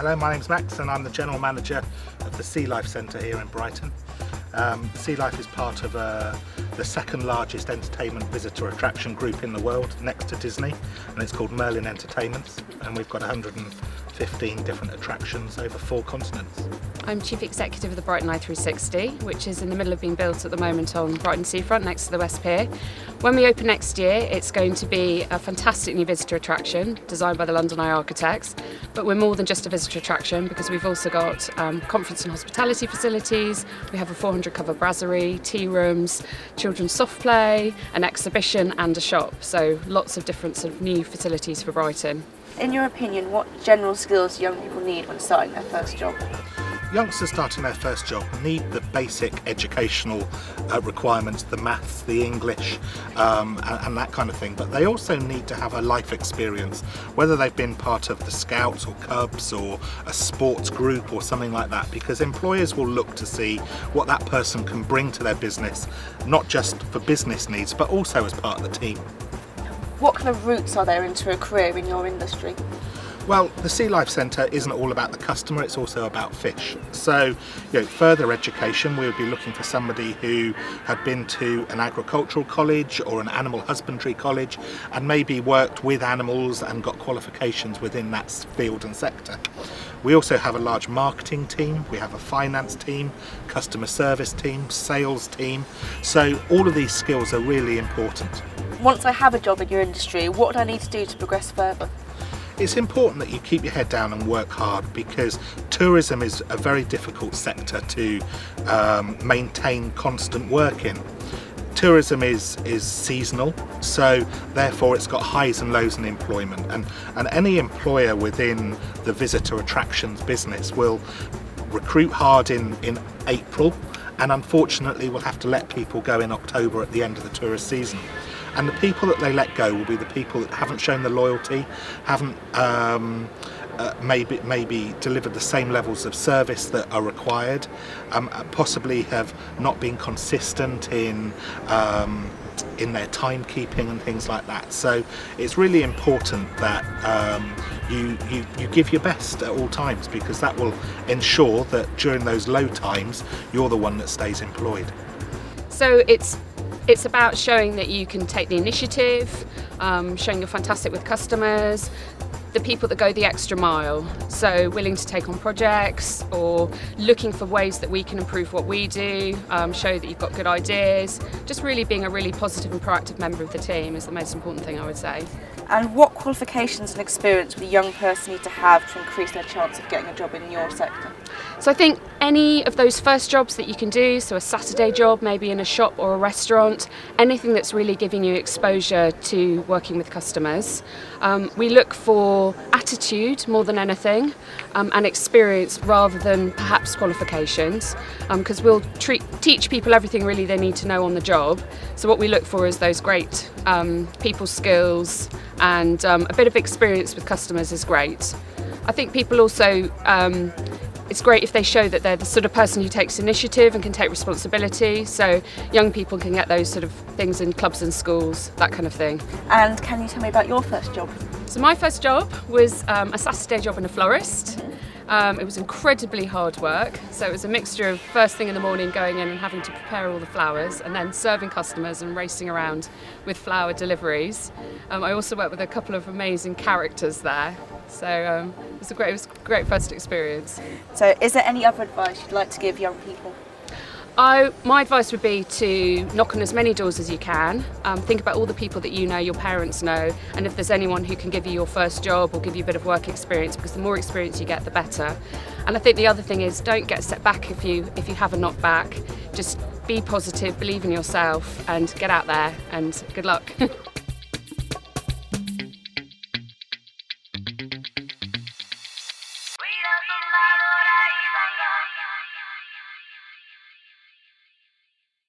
Hello, my name's Max and I'm the General Manager of the SeaLife Centre here in Brighton. SeaLife is part of the second largest entertainment visitor attraction group in the world, next to Disney, and it's called Merlin Entertainments, and we've got 115 different attractions over 4 continents. I'm Chief Executive of the Brighton i360, which is in the middle of being built at the moment on Brighton seafront next to the West Pier. When we open next year, it's going to be a fantastic new visitor attraction designed by the London Eye architects, but we're more than just a visitor attraction because we've also got conference and hospitality facilities. We have a 400 cover brasserie, tea rooms, children's soft play, an exhibition and a shop, so lots of different sort of new facilities for Brighton. In your opinion, what general skills do young people need when starting their first job? Youngsters starting their first job need the basic educational requirements, the maths, the English and that kind of thing, but they also need to have a life experience, whether they've been part of the Scouts or Cubs or a sports group or something like that, because employers will look to see what that person can bring to their business, not just for business needs but also as part of the team. What kind of routes are there into a career in your industry? Well, the SeaLife Centre isn't all about the customer, it's also about fish. So, further education, we would be looking for somebody who had been to an agricultural college or an animal husbandry college and maybe worked with animals and got qualifications within that field and sector. We also have a large marketing team, we have a finance team, customer service team, sales team. So all of these skills are really important. Once I have a job in your industry, what do I need to do to progress further? It's important that you keep your head down and work hard, because tourism is a very difficult sector to maintain constant work in. Tourism is seasonal, so therefore it's got highs and lows in employment, and any employer within the visitor attractions business will recruit hard in April, and unfortunately will have to let people go in October at the end of the tourist season. And the people that they let go will be the people that haven't shown the loyalty, haven't maybe delivered the same levels of service that are required, possibly have not been consistent in their timekeeping and things like that. So it's really important that you give your best at all times, because that will ensure that during those low times you're the one that stays employed. So it's about showing that you can take the initiative, showing you're fantastic with customers, the people that go the extra mile, so willing to take on projects or looking for ways that we can improve what we do, show that you've got good ideas. Just really being a really positive and proactive member of the team is the most important thing, I would say. And what qualifications and experience would a young person need to have to increase their chance of getting a job in your sector? So I think any of those first jobs that you can do, so a Saturday job maybe in a shop or a restaurant, anything that's really giving you exposure to working with customers. We look for attitude more than anything, and experience rather than perhaps qualifications, because we'll teach people everything really they need to know on the job. So what we look for is those great people skills, and a bit of experience with customers is great. I think people also, it's great if they show that they're the sort of person who takes initiative and can take responsibility, so young people can get those sort of things in clubs and schools, that kind of thing. And can you tell me about your first job? So my first job was a Saturday job in a florist. It was incredibly hard work, so it was a mixture of first thing in the morning going in and having to prepare all the flowers, and then serving customers and racing around with flower deliveries. I also worked with a couple of amazing characters there, so it was a great first experience. So is there any other advice you'd like to give young people? My advice would be to knock on as many doors as you can, think about all the people that you know, your parents know, and if there's anyone who can give you your first job or give you a bit of work experience, because the more experience you get, the better. And I think the other thing is, don't get set back if you have a knock back. Just be positive, believe in yourself, and get out there, and good luck.